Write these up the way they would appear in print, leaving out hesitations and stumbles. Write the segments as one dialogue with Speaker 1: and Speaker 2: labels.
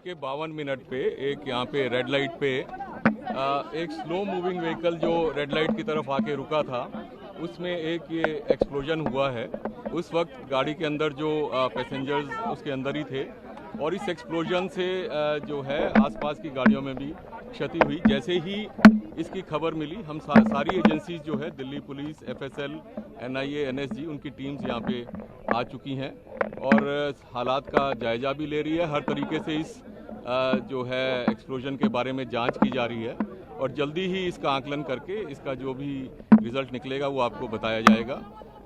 Speaker 1: 1:52 पे एक यहाँ पे रेड लाइट पे एक स्लो मूविंग व्हीकल जो रेड लाइट की तरफ आके रुका था, उसमें एक ये एक्सप्लोजन हुआ है। उस वक्त गाड़ी के अंदर जो पैसेंजर्स उसके अंदर ही थे और इस एक्सप्लोजन से जो है आसपास की गाड़ियों में भी क्षति हुई। जैसे ही इसकी खबर मिली, हम सारी एजेंसीज जो है Delhi police, FSL, NIA, NSG, उनकी टीम्स यहाँ पे आ चुकी हैं और हालात का जायजा भी ले रही है। हर तरीके से इस जो है एक्सप्लोजन के बारे में जांच की जा रही है और जल्दी ही इसका आकलन करके इसका जो भी रिजल्ट निकलेगा वो आपको बताया जाएगा।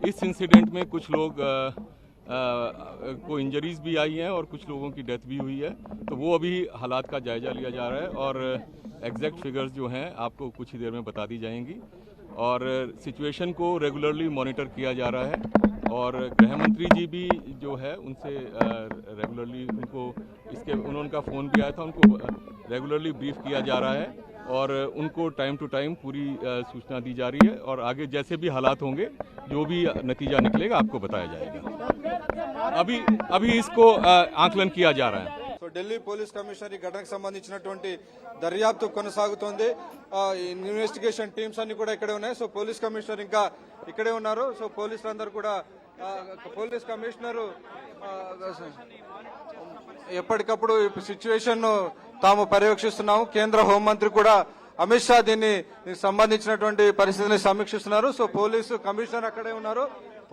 Speaker 1: इस इंसिडेंट में कुछ लोग को इंजरीज भी आई हैं और कुछ लोगों की डेथ भी हुई है, तो वो अभी हालात का जायजा लिया जा रहा है और एग्जैक्ट फिगर्स जो हैं आपको कुछ ही देर में बता दी जाएंगी और सिचुएशन को रेगुलरली मॉनिटर किया जा रहा है और गृह मंत्री जी भी जो है उनसे रेगुलरली उनका फ़ोन भी आया था, उनको रेगुलरली ब्रीफ किया जा रहा है और उनको टाइम टू टाइम पूरी सूचना दी जा रही है और आगे जैसे भी हालात होंगे, जो भी नतीजा निकलेगा आपको बताया जाएगा। अभी इसको आकलन किया जा रहा है।
Speaker 2: సో ఢిల్లీ పోలీస్ కమిషనర్ ఈ ఘటనకు సంబంధించినటువంటి దర్యాప్తు కొనసాగుతోంది. ఇన్వెస్టిగేషన్ టీమ్స్ అన్ని కూడా ఇక్కడే ఉన్నాయి. సో పోలీస్ కమిషనర్ ఇంకా ఇక్కడే ఉన్నారు. సో పోలీసులందరూ కూడా పోలీస్ కమిషనర్ ఎప్పటికప్పుడు సిచ్యువేషన్ తాము పర్యవేక్షిస్తున్నాము. కేంద్ర హోంమంత్రి కూడా అమిత్ షా దీనికి సంబంధించినటువంటి పరిస్థితిని సమీక్షిస్తున్నారు. సో పోలీసు కమిషనర్ అక్కడే ఉన్నారు.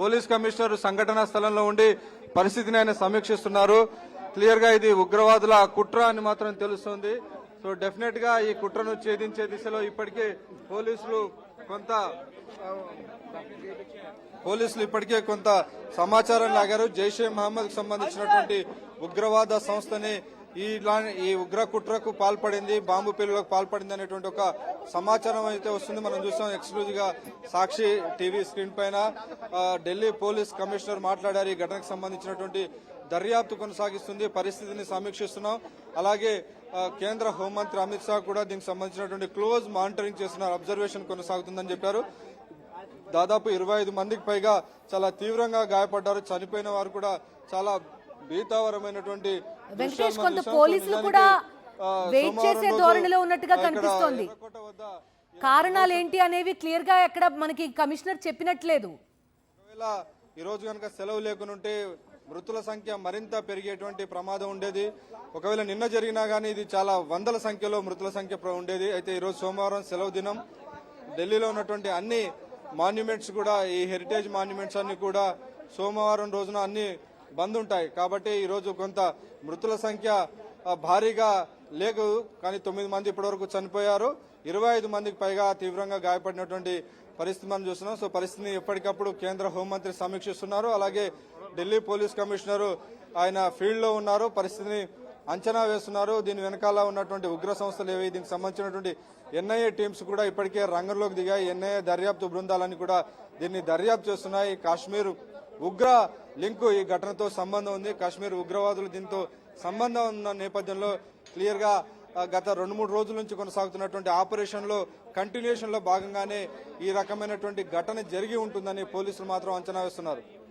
Speaker 2: పోలీస్ కమిషనర్ సంఘటనా స్థలంలో ఉండి పరిస్థితిని ఆయన సమీక్షిస్తున్నారు. క్లియర్ గా ఇది ఉగ్రవాదుల కుట్ర అని మాత్రం తెలుస్తోంది. సో డెఫినెట్ గా ఈ కుట్రను ఛేదించే దిశలో ఇప్పటికే పోలీసులు ఇప్పటికే కొంత సమాచారం లాగారు. జైషే మహమ్మద్ కు సంబంధించినటువంటి ఉగ్రవాద సంస్థని ఈ ఉగ్ర కుట్రకు పాల్పడింది, బాంబు పేలులకు పాల్పడింది అనేటువంటి ఒక సమాచారం అయితే వస్తుంది. మనం చూస్తాం ఎక్స్క్లూజివ్ గా సాక్షి టీవీ స్క్రీన్ పైన ఢిల్లీ పోలీస్ కమిషనర్ మాట్లాడారు. ఈ ఘటనకు సంబంధించినటువంటి దర్యాప్తు కొనసాగిస్తుంది, పరిస్థితిని సమీక్షిస్తున్నాం. అలాగే కేంద్ర హోంమంత్రి అమిత్ షా కూడా దీనికి సంబంధించినటువంటి క్లోజ్ మానిటరింగ్ చేస్తున్నారు, అబ్జర్వేషన్ కొనసాగుతుందని చెప్పారు. దాదాపు 25 మందికి పైగా చాలా తీవ్రంగా గాయపడ్డారు. చనిపోయిన వారు కూడా చాలా భీతావరమైనటువంటి
Speaker 3: వెంకటేష్, కొంత పోలీసులు కూడా వెయిట్ చేసే ధోరణిలో ఉన్నట్టుగా కనిపిస్తోంది. కారణాలు ఏంటి అనేవి క్లియర్ గా ఎక్కడ మనకి కమిషనర్ చెప్పినట్లేదు.
Speaker 2: ఒకవేళ ఈ రోజు కనుక సెలవు లేకుంటే మృతుల సంఖ్య మరింత పెరిగేటువంటి ప్రమాదం ఉండేది. ఒకవేళ నిన్న జరిగినా గానీ ఇది చాలా వందల సంఖ్యలో మృతుల సంఖ్య ఉండేది. అయితే ఈ రోజు సోమవారం సెలవు దినం. ఢిల్లీలో ఉన్నటువంటి అన్ని మాన్యుమెంట్స్ కూడా, ఈ హెరిటేజ్ మాన్యుమెంట్స్ అన్ని కూడా సోమవారం రోజున అన్ని బంద్ ఉంటాయి. కాబట్టి ఈ రోజు కొంత మృతుల సంఖ్య భారీగా లేదు, కానీ 9 మంది ఇప్పటివరకు చనిపోయారు. 25 మందికి పైగా తీవ్రంగా గాయపడినటువంటి పరిస్థితి మనం చూస్తున్నాం. సో పరిస్థితిని ఎప్పటికప్పుడు కేంద్ర హోంమంత్రి సమీక్షిస్తున్నారు. అలాగే ఢిల్లీ పోలీస్ కమిషనర్ ఆయన ఫీల్డ్ లో ఉన్నారు, పరిస్థితిని అంచనా వేస్తున్నారు. దీని వెనకాల ఉన్నటువంటి ఉగ్ర సంస్థలు ఏవి, దీనికి సంబంధించినటువంటి ఎన్ఐఏ టీమ్స్ కూడా ఇప్పటికే రంగంలోకి దిగాయి. ఎన్ఐఏ దర్యాప్తు బృందాలని కూడా దీన్ని దర్యాప్తు చేస్తున్నాయి. కాశ్మీర్ ఉగ్ర లింకు ఈ ఘటనతో సంబంధం ఉంది. కాశ్మీర్ ఉగ్రవాదులు దీంతో సంబంధం ఉన్న నేపథ్యంలో క్లియర్ గా గత 2-3 రోజుల నుంచి కొనసాగుతున్నటువంటి ఆపరేషన్ లో కంటిన్యూషన్ లో భాగంగానే ఈ రకమైనటువంటి ఘటన జరిగి ఉంటుందని పోలీసులు మాత్రం అంచనా వేస్తున్నారు.